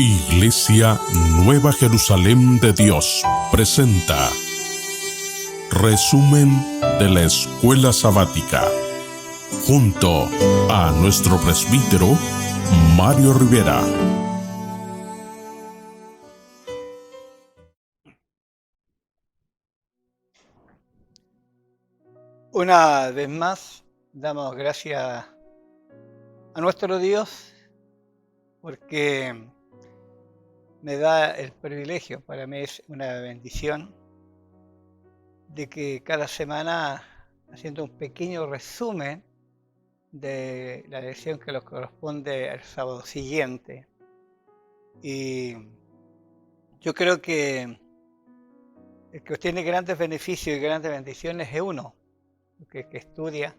Iglesia Nueva Jerusalén de Dios presenta resumen de la escuela sabática junto a nuestro presbítero Mario Rivera. Una vez más, damos gracias a nuestro Dios porque me da el privilegio, para mí es una bendición, de que cada semana, haciendo un pequeño resumen de la lección que nos corresponde al sábado siguiente. Y yo creo que el que obtiene grandes beneficios y grandes bendiciones es uno, que estudia,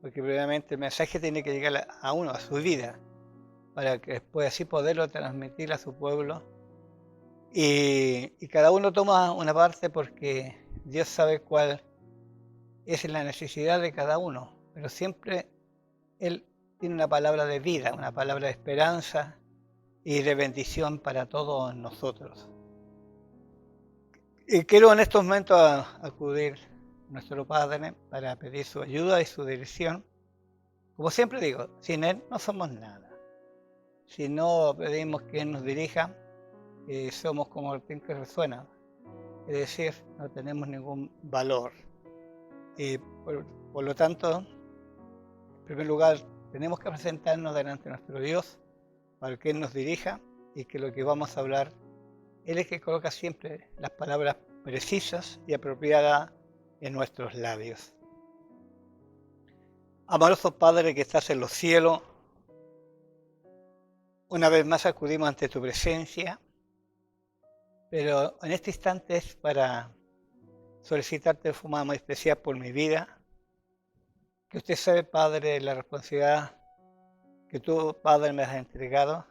porque previamente el mensaje tiene que llegar a uno, a su vida, para que después así poderlo transmitir a su pueblo. Y cada uno toma una parte porque Dios sabe cuál es la necesidad de cada uno, pero siempre Él tiene una palabra de vida, una palabra de esperanza y de bendición para todos nosotros. Y quiero en estos momentos acudir a nuestro Padre para pedir su ayuda y su dirección. Como siempre digo, sin Él no somos nada. Si no pedimos que Él nos dirija, somos como el pin que resuena, es decir, no tenemos ningún valor. Por lo tanto, en primer lugar, tenemos que presentarnos delante de nuestro Dios para que Él nos dirija y que lo que vamos a hablar, Él es que coloca siempre las palabras precisas y apropiadas en nuestros labios. Amoroso Padre que estás en los cielos, una vez más acudimos ante tu presencia, pero en este instante es para solicitarte de forma muy especial por mi vida, que usted sabe, Padre, la responsabilidad que tú, Padre, me has entregado,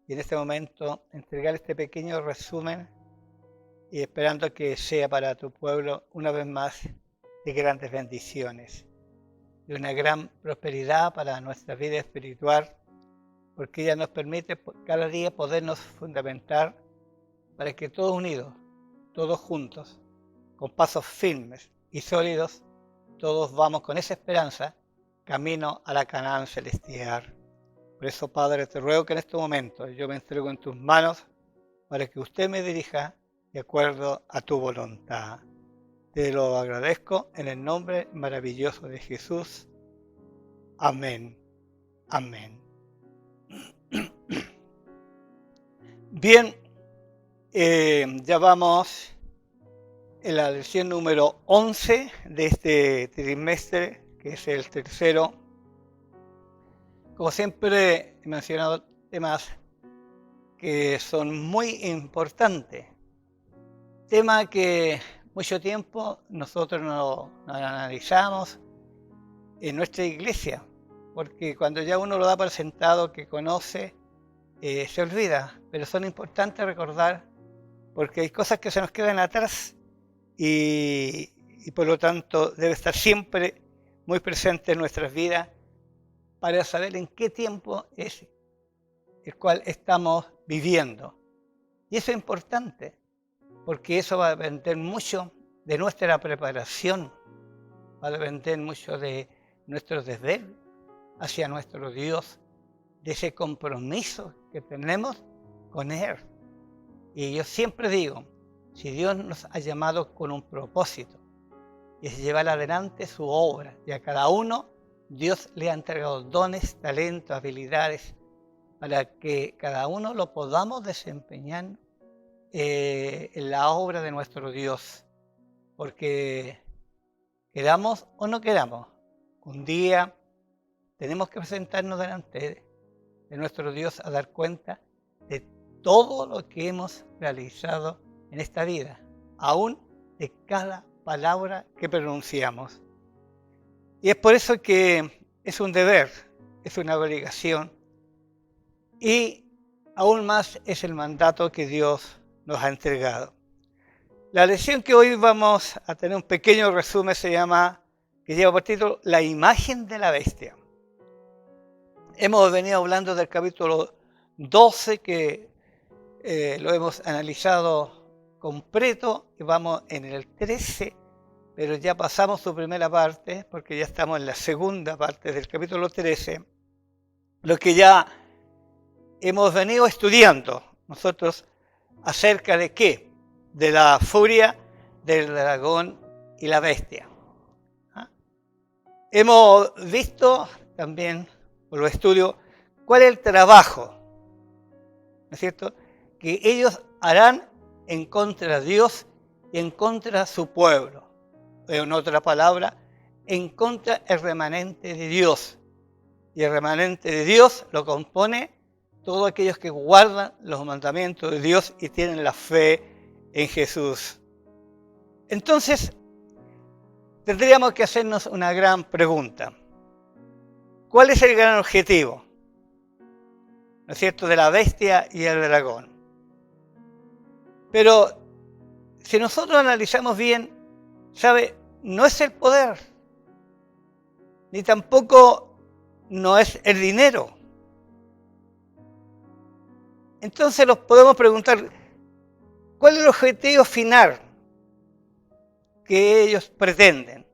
y en este momento entregar este pequeño resumen y esperando que sea para tu pueblo una vez más de grandes bendiciones, de una gran prosperidad para nuestra vida espiritual, porque ella nos permite cada día podernos fundamentar para que todos unidos, todos juntos, con pasos firmes y sólidos, todos vamos con esa esperanza camino a la Canaán celestial. Por eso, Padre, te ruego que en este momento yo me entrego en tus manos para que usted me dirija de acuerdo a tu voluntad. Te lo agradezco en el nombre maravilloso de Jesús. Amén. Amén. Bien, ya vamos en la lección número 11 de este trimestre, que es el tercero. Como siempre he mencionado temas que son muy importantes, temas que mucho tiempo nosotros no analizamos en nuestra iglesia, porque cuando ya uno lo da por sentado que conoce, se olvida, pero son importantes recordar porque hay cosas que se nos quedan atrás y por lo tanto debe estar siempre muy presente en nuestras vidas para saber en qué tiempo es el cual estamos viviendo. Y eso es importante, porque eso va a depender mucho de nuestra preparación, va a depender mucho de nuestro deber hacia nuestro Dios, de ese compromiso que tenemos con Él. Y yo siempre digo, si Dios nos ha llamado con un propósito, y es llevar adelante su obra, y a cada uno Dios le ha entregado dones, talentos, habilidades, para que cada uno lo podamos desempeñar en la obra de nuestro Dios. Porque queramos o no queramos, un día tenemos que presentarnos delante de nuestro Dios a dar cuenta de todo lo que hemos realizado en esta vida, aún de cada palabra que pronunciamos. Y es por eso que es un deber, es una obligación y aún más es el mandato que Dios nos ha entregado. La lección que hoy vamos a tener un pequeño resumen que lleva por título La imagen de la bestia. Hemos venido hablando del capítulo 12 que lo hemos analizado completo y vamos en el 13, pero ya pasamos su primera parte porque ya estamos en la segunda parte del capítulo 13, lo que ya hemos venido estudiando nosotros acerca de qué, de la furia del dragón y la bestia. Hemos visto también, por los estudios, cuál es el trabajo, ¿no es cierto?, que ellos harán en contra de Dios y en contra de su pueblo. En otra palabra, en contra del remanente de Dios. Y el remanente de Dios lo compone todos aquellos que guardan los mandamientos de Dios y tienen la fe en Jesús. Entonces, tendríamos que hacernos una gran pregunta. ¿Cuál es el gran objetivo, ¿no es cierto?, de la bestia y el dragón? Pero si nosotros analizamos bien, ¿sabe? No es el poder, ni tampoco no es el dinero. Entonces nos podemos preguntar, ¿cuál es el objetivo final que ellos pretenden?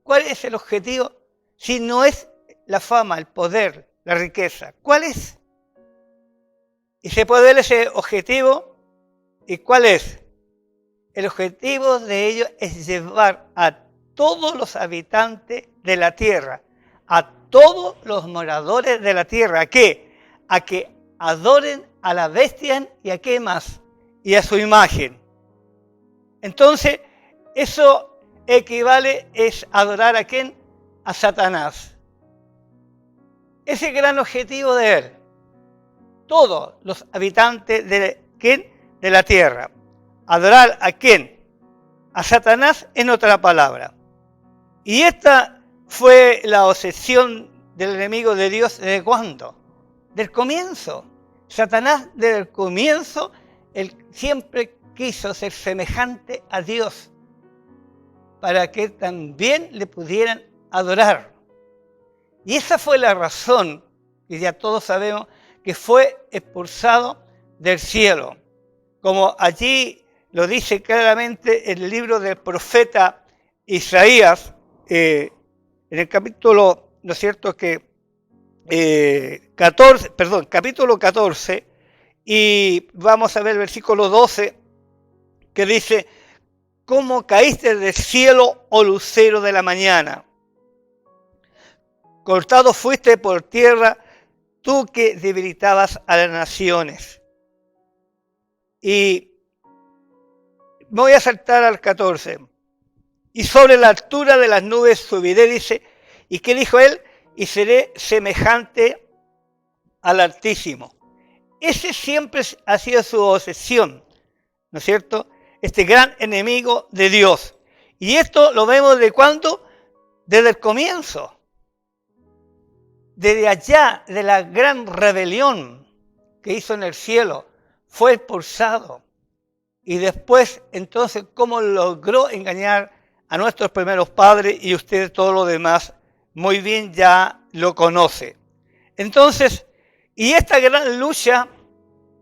¿Cuál es el objetivo si no es la fama, el poder, la riqueza? ¿Cuál es? Y se puede ver ese objetivo. ¿Y cuál es? El objetivo de ellos es llevar a todos los habitantes de la tierra, a todos los moradores de la tierra, ¿a qué? A que adoren a la bestia y a qué más, y a su imagen. Entonces, eso equivale es adorar a quién, a Satanás. Ese gran objetivo de él, todos los habitantes de quién, de la tierra. ¿Adorar a quién? A Satanás, en otra palabra. Y esta fue la obsesión del enemigo de Dios ¿desde cuándo? Del comienzo. Satanás desde el comienzo, él siempre quiso ser semejante a Dios para que también le pudieran adorar. Y esa fue la razón, que ya todos sabemos, que fue expulsado del cielo. Como allí lo dice claramente el libro del profeta Isaías, en el capítulo, ¿no es cierto?, capítulo 14, y vamos a ver el versículo 12, que dice, ¿cómo caíste del cielo, oh lucero de la mañana? Cortado fuiste por tierra, tú que debilitabas a las naciones. Y voy a saltar al 14. Y sobre la altura de las nubes subiré, dice, ¿y qué dijo él? Y seré semejante al Altísimo. Ese siempre ha sido su obsesión, ¿no es cierto? Este gran enemigo de Dios. Y esto lo vemos ¿de cuándo? Desde el comienzo. Desde allá, de la gran rebelión que hizo en el cielo, fue expulsado. Y después, entonces, ¿cómo logró engañar a nuestros primeros padres? Y ustedes todo lo demás muy bien ya lo conoce. Entonces, y esta gran lucha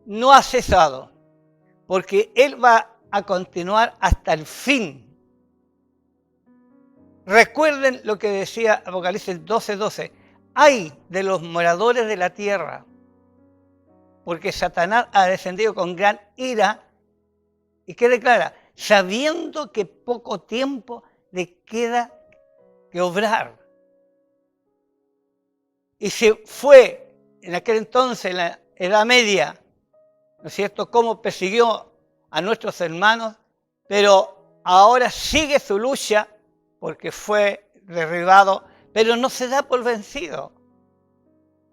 no ha cesado, porque él va a continuar hasta el fin. Recuerden lo que decía Apocalipsis 12:12. ¡Ay de los moradores de la tierra! Porque Satanás ha descendido con gran ira. ¿Y qué declara? Sabiendo que poco tiempo le queda que obrar. Y se fue en aquel entonces, en la Edad Media, ¿no es cierto?, cómo persiguió a nuestros hermanos, pero ahora sigue su lucha porque fue derribado, pero no se da por vencido.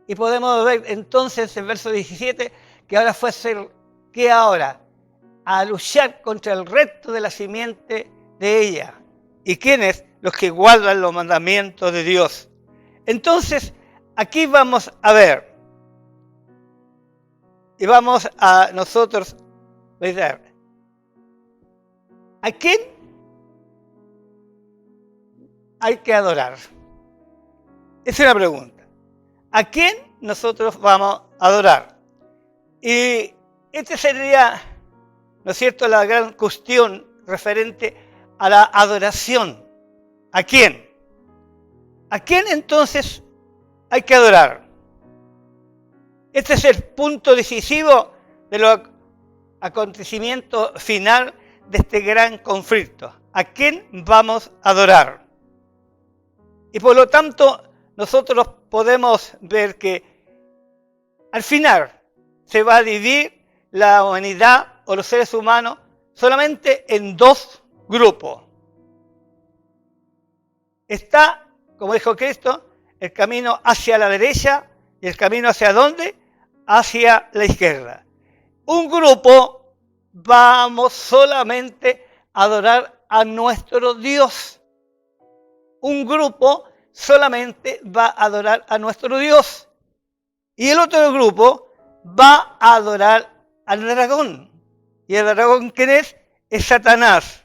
Y podemos ver entonces en el verso 17 que ahora fue a ser, ¿qué ahora? A luchar contra el resto de la simiente de ella. ¿Y quiénes? Los que guardan los mandamientos de Dios. Entonces, aquí vamos a ver, y vamos a nosotros ver, ¿a quién hay que adorar? Esa es la pregunta. ¿A quién nosotros vamos a adorar? Y Este sería, ¿no es cierto?, la gran cuestión referente a la adoración. ¿A quién? ¿A quién entonces hay que adorar? Este es el punto decisivo de los acontecimientos final de este gran conflicto. ¿A quién vamos a adorar? Y por lo tanto, nosotros podemos ver que al final se va a dividir la humanidad o los seres humanos solamente en dos grupos. Está, como dijo Cristo, el camino hacia la derecha y el camino hacia ¿dónde? Hacia la izquierda. Un grupo vamos solamente a adorar a nuestro Dios. Un grupo solamente va a adorar a nuestro Dios. Y el otro grupo va a adorar al dragón. ¿Y el dragón quién es? Es Satanás.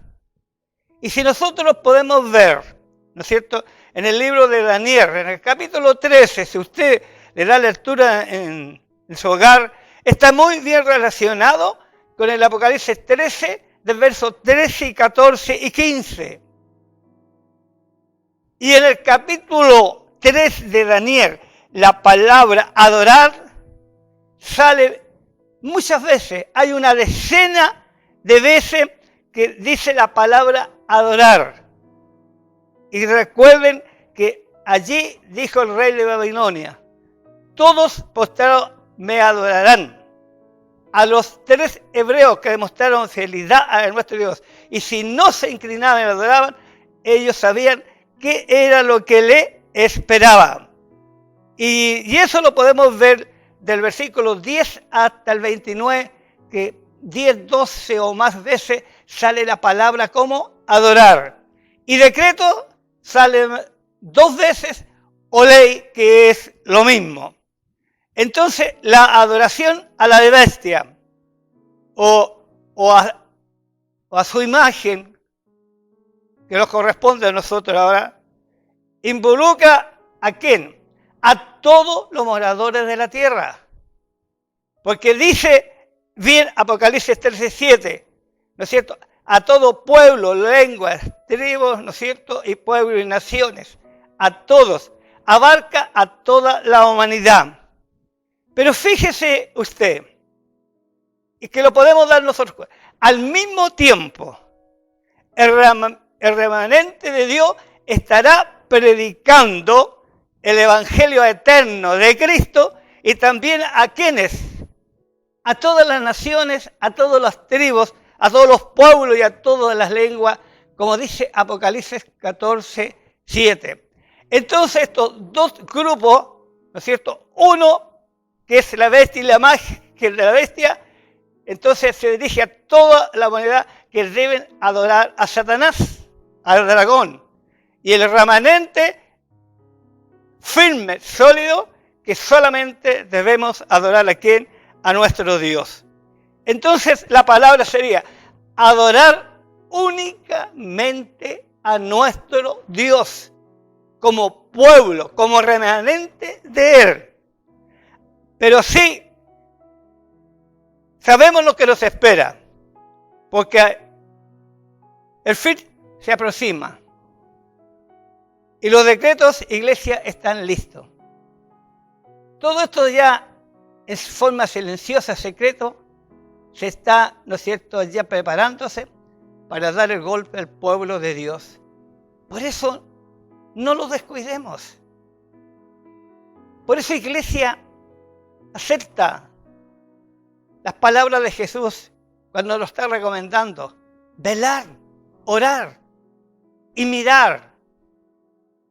Y si nosotros podemos ver, ¿no es cierto?, en el libro de Daniel, en el capítulo 13, si usted le da lectura en su hogar, está muy bien relacionado con el Apocalipsis 13, del verso 13 y 14 y 15. Y en el capítulo 3 de Daniel, la palabra adorar sale muchas veces. Hay una decena de veces que dice la palabra adorar. Y recuerden que allí dijo el rey de Babilonia, todos postrados me adorarán. A los 3 hebreos que demostraron fidelidad a nuestro Dios. Y si no se inclinaban y adoraban, ellos sabían qué era lo que le esperaba. Y eso lo podemos ver del versículo 10 hasta el 29, que 10, 12 o más veces sale la palabra como adorar. Y decreto sale 2 veces, o ley, que es lo mismo. Entonces, la adoración a la bestia o a su imagen, que nos corresponde a nosotros ahora, involucra ¿a quién? A todos los moradores de la tierra. Porque dice bien Apocalipsis 13:7, ¿no es cierto? A todo pueblo, lenguas, tribus, ¿no es cierto? Y pueblos y naciones. A todos. Abarca a toda la humanidad. Pero fíjese usted, y que lo podemos dar nosotros, al mismo tiempo, el remanente de Dios estará predicando el evangelio eterno de Cristo y también a quienes, a todas las naciones, a todas las tribus, a todos los pueblos y a todas las lenguas, como dice Apocalipsis 14:7. Entonces estos dos grupos, ¿no es cierto? Uno, que es la bestia y la imagen de la bestia, entonces se dirige a toda la humanidad que deben adorar a Satanás, al dragón, y el remanente firme, sólido, que solamente debemos adorar a quién, a nuestro Dios. Entonces la palabra sería adorar únicamente a nuestro Dios, como pueblo, como remanente de Él. Pero sí, sabemos lo que nos espera, porque el fin se aproxima. Y los decretos, iglesia, están listos. Todo esto ya en forma silenciosa, secreto, se está, ¿no es cierto?, ya preparándose para dar el golpe al pueblo de Dios. Por eso, no lo descuidemos. Por eso, iglesia, acepta las palabras de Jesús cuando lo está recomendando. Velar, orar y mirar.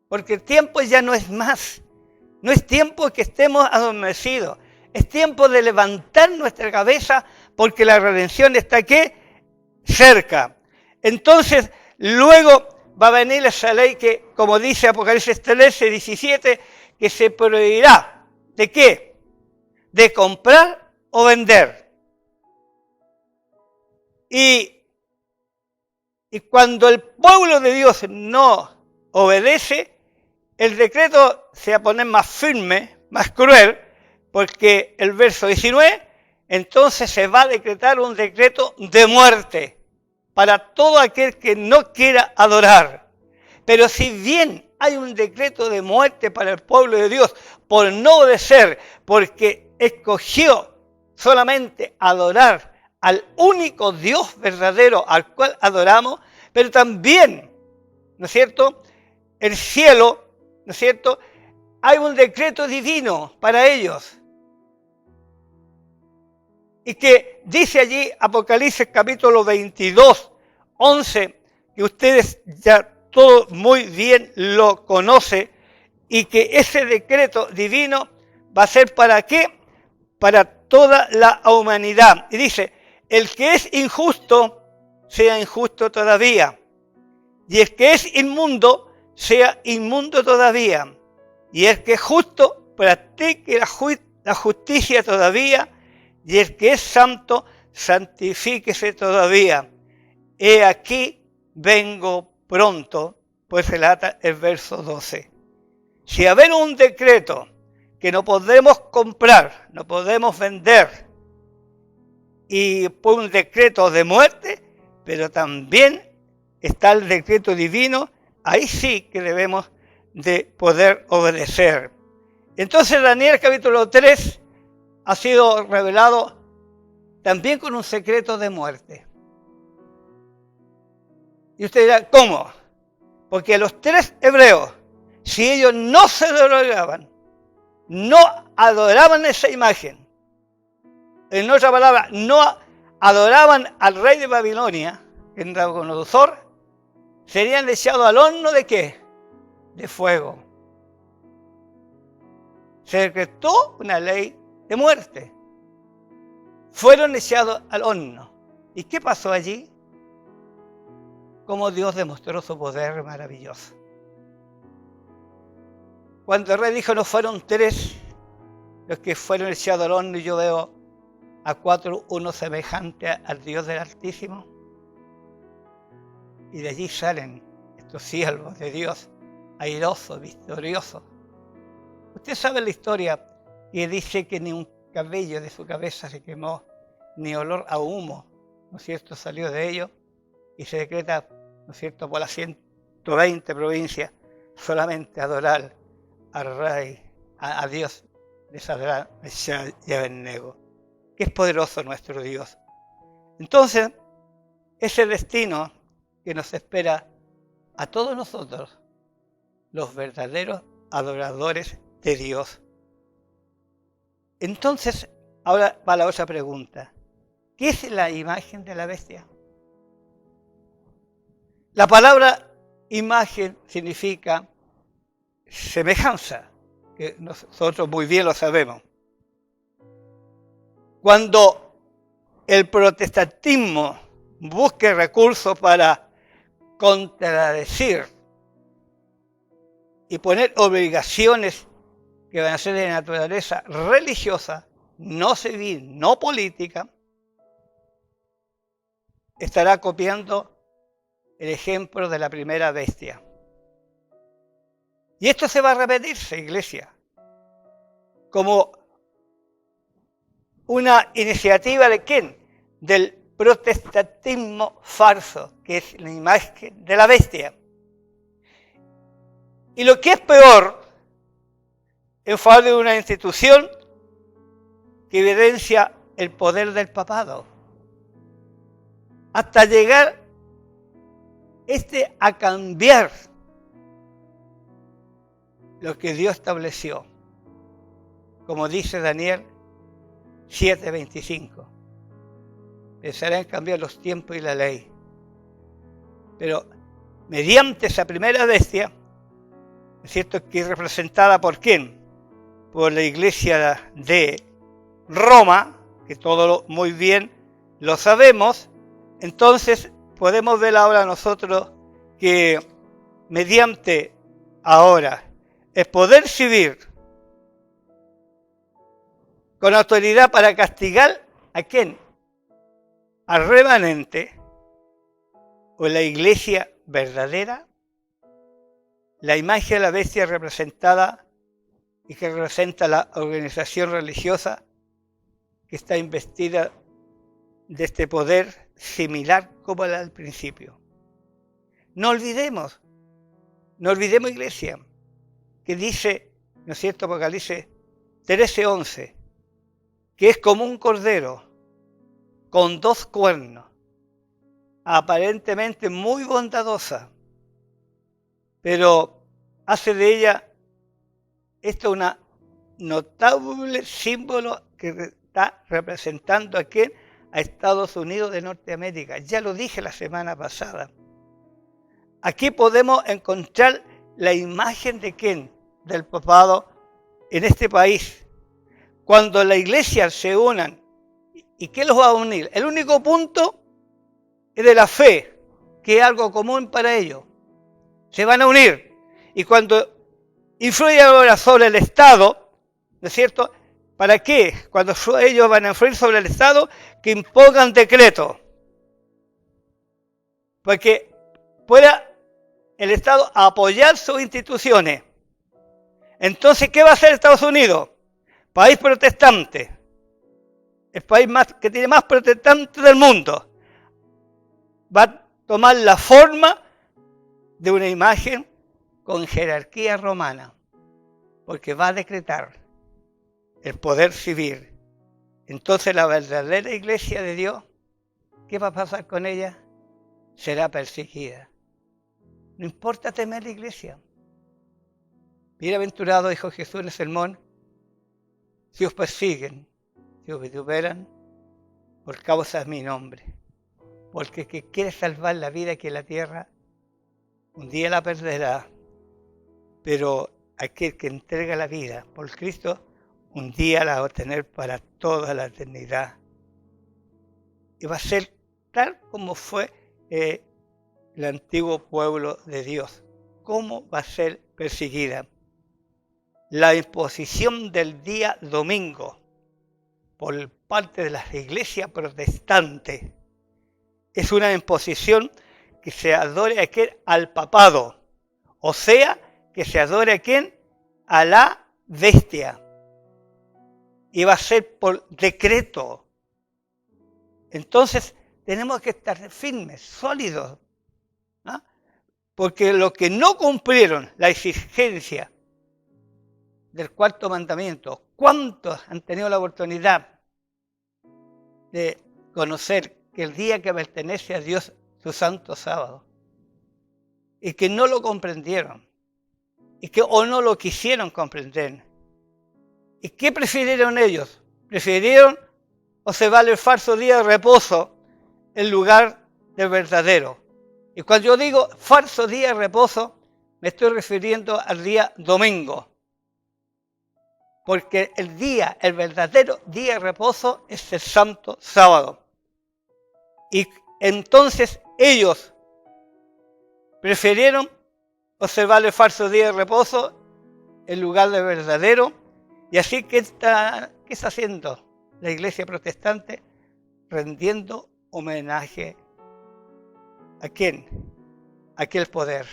Porque el tiempo ya no es más. No es tiempo que estemos adormecidos. Es tiempo de levantar nuestra cabeza porque la redención está aquí cerca. Entonces, luego va a venir esa ley que, como dice Apocalipsis 13:17, que se prohibirá. ¿De qué? De comprar o vender. Y cuando el pueblo de Dios no obedece, el decreto se va a poner más firme, más cruel, porque el verso 19, entonces se va a decretar un decreto de muerte para todo aquel que no quiera adorar. Pero si bien hay un decreto de muerte para el pueblo de Dios por no obedecer, porque escogió solamente adorar al único Dios verdadero al cual adoramos, pero también, ¿no es cierto?, el cielo, ¿no es cierto?, hay un decreto divino para ellos. Y que dice allí Apocalipsis capítulo 22, 11, que ustedes ya todos muy bien lo conocen, y que ese decreto divino va a ser ¿para qué? Para toda la humanidad. Y dice, el que es injusto, sea injusto todavía. Y el que es inmundo, sea inmundo todavía. Y el que es justo, practique la justicia todavía. Y el que es santo, santifíquese todavía. He aquí, vengo pronto, pues relata el verso 12. Si haber un decreto que no podemos comprar, no podemos vender, y por un decreto de muerte, pero también está el decreto divino, ahí sí que debemos de poder obedecer. Entonces Daniel capítulo 3 ha sido revelado también con un secreto de muerte. Y usted dirá, ¿cómo? Porque los 3 hebreos, si ellos no se adoraban, no adoraban esa imagen, en otra palabra, no adoraban al rey de Babilonia, en Nabucodonosor, serían echados al horno ¿de qué? De fuego. Se decretó una ley de muerte. Fueron echados al horno. ¿Y qué pasó allí? Cómo Dios demostró su poder maravilloso. Cuando el rey dijo, no fueron 3 los que fueron echados al horno, y yo veo a 4, uno semejante al Dios del Altísimo. Y de allí salen estos siervos de Dios, airosos, victoriosos. Usted sabe la historia que dice que ni un cabello de su cabeza se quemó, ni olor a humo, ¿no es cierto?, salió de ellos, y se decreta, ¿no es cierto?, por las 120 provincias, solamente adorar al Rey, a Dios de Sadrach, Mesach y Abednego, que es poderoso nuestro Dios. Entonces, ese destino que nos espera a todos nosotros, los verdaderos adoradores de Dios. Entonces, ahora va la otra pregunta. ¿Qué es la imagen de la bestia? La palabra imagen significa semejanza, que nosotros muy bien lo sabemos. Cuando el protestantismo busque recursos para contradecir y poner obligaciones que van a ser de naturaleza religiosa, no civil, no política, estará copiando el ejemplo de la primera bestia. Y esto se va a repetirse, iglesia, como una iniciativa ¿de quién? Del protestantismo falso, que es la imagen de la bestia. Y lo que es peor, en favor de una institución que evidencia el poder del papado, hasta llegar a cambiar lo que Dios estableció, como dice Daniel 7:25. Pensará en cambiar los tiempos y la ley. Pero mediante esa primera bestia, ¿es cierto?, que es representada por quién? Por la iglesia de Roma, que todo muy bien lo sabemos. Entonces podemos ver ahora nosotros que mediante ahora el poder civil con autoridad para castigar ¿a quién? Al remanente o la iglesia verdadera, la imagen de la bestia representada y que representa la organización religiosa que está investida de este poder similar como el al principio. No olvidemos, iglesia, que dice, ¿no es cierto?, Apocalipsis 13:11, que es como un cordero con 2 cuernos, aparentemente muy bondadosa, pero hace de ella esto una notable símbolo que está representando a quién, a Estados Unidos de Norteamérica. Ya lo dije la semana pasada. Aquí podemos encontrar la imagen de quién, del papado en este país. Cuando la iglesia se unan, ¿y qué los va a unir? El único punto es de la fe, que es algo común para ellos. Se van a unir. Y cuando influye ahora sobre el Estado, ¿no es cierto? ¿Para qué? Cuando ellos van a influir sobre el Estado, que impongan decretos. Porque pueda el Estado apoyar sus instituciones. Entonces, ¿qué va a hacer Estados Unidos? País protestante. El país que tiene más protestantes del mundo. Va a tomar la forma de una imagen con jerarquía romana. Porque va a decretar el poder civil. Entonces la verdadera iglesia de Dios, ¿qué va a pasar con ella? Será perseguida. No importa temer la iglesia. Bienaventurado, dijo Jesús en el sermón, si os persiguen, si os vituperan, por causa de mi nombre. Porque el que quiere salvar la vida aquí en la tierra, un día la perderá. Pero aquel que entrega la vida por Cristo, un día la va a tener para toda la eternidad. Y va a ser tal como fue el antiguo pueblo de Dios. ¿Cómo va a ser perseguida? La imposición del día domingo por parte de las iglesias protestantes es una imposición que se adore a aquel al papado, o sea, que se adore a quién, a la bestia. Y va a ser por decreto. Entonces tenemos que estar firmes, sólidos, ¿no? Porque los que no cumplieron la exigencia del 4.º mandamiento, ¿cuántos han tenido la oportunidad de conocer que el día que pertenece a Dios, su santo sábado, y que no lo comprendieron, y que o no lo quisieron comprender? ¿Y qué prefirieron ellos? Prefirieron observar el falso día de reposo en lugar del verdadero. Y cuando yo digo falso día de reposo, me estoy refiriendo al día domingo. Porque el verdadero día de reposo es el santo sábado. Y entonces ellos prefirieron observar el falso día de reposo en lugar del verdadero. Y así, ¿qué está haciendo la iglesia protestante? Rendiendo homenaje ¿a quién? A aquel poder.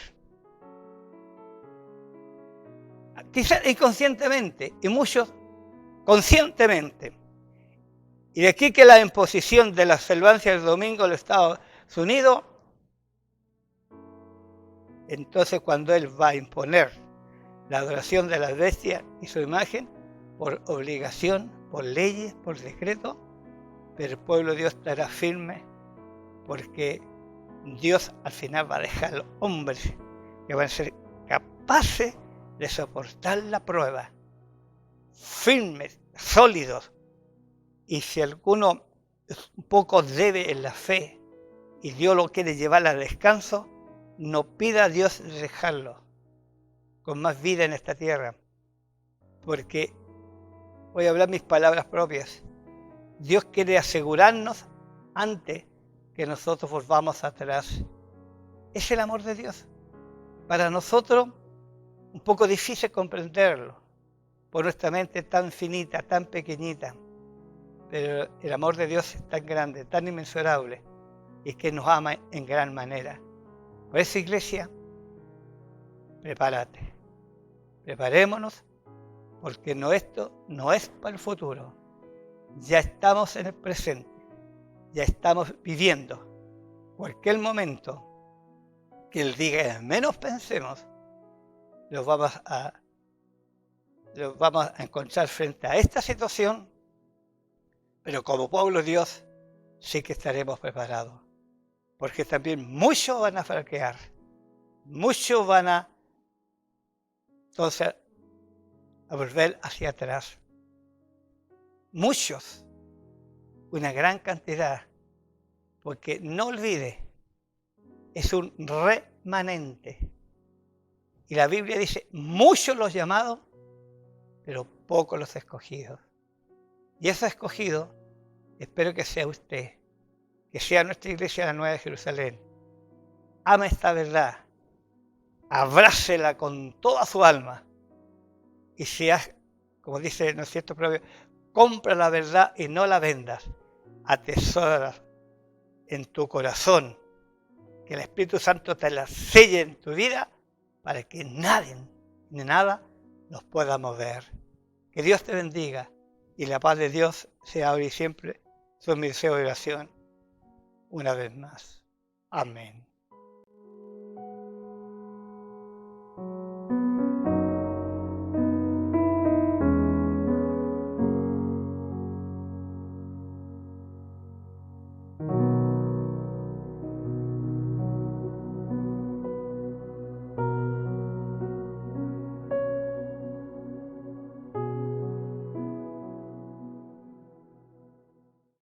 Quizás inconscientemente y muchos conscientemente. Y de aquí que la imposición de la observancia del domingo en los Estados Unidos, entonces cuando él va a imponer la adoración de las bestias y su imagen, por obligación, por leyes, por decreto, pero el pueblo de Dios estará firme, porque Dios al final va a dejar a los hombres que van a ser capaces de soportar la prueba, firmes, sólidos. Y si alguno un poco debe en la fe y Dios lo quiere llevar al descanso, no pida a Dios dejarlo con más vida en esta tierra, porque voy a hablar mis palabras propias. Dios quiere asegurarnos antes que nosotros volvamos atrás. Es el amor de Dios. Para nosotros, un poco difícil comprenderlo, por nuestra mente tan finita, tan pequeñita. Pero el amor de Dios es tan grande, tan inmensurable, y es que nos ama en gran manera. Por eso, iglesia, prepárate. Preparémonos, porque esto no es para el futuro. ya estamos en el presente, ya estamos viviendo. Cualquier momento que Él diga menos pensemos, los vamos a encontrar frente a esta situación, pero como pueblo de Dios sí que estaremos preparados, porque también muchos van a fraquear, muchos van a entonces a volver hacia atrás. Muchos, una gran cantidad, porque no olvide, es un remanente. Y la Biblia dice, muchos los llamados, pero pocos los escogidos. Y ese escogido, espero que sea usted, que sea nuestra iglesia la Nueva de Jerusalén. Ama esta verdad, abrácela con toda su alma. Y seas, como dice, ¿no es cierto?, proverbio, compra la verdad y no la vendas. Atesora en tu corazón, que el Espíritu Santo te la selle en tu vida para que nadie ni nada nos pueda mover. Que Dios te bendiga y la paz de Dios sea hoy y siempre su mi deseo de oración una vez más. Amén.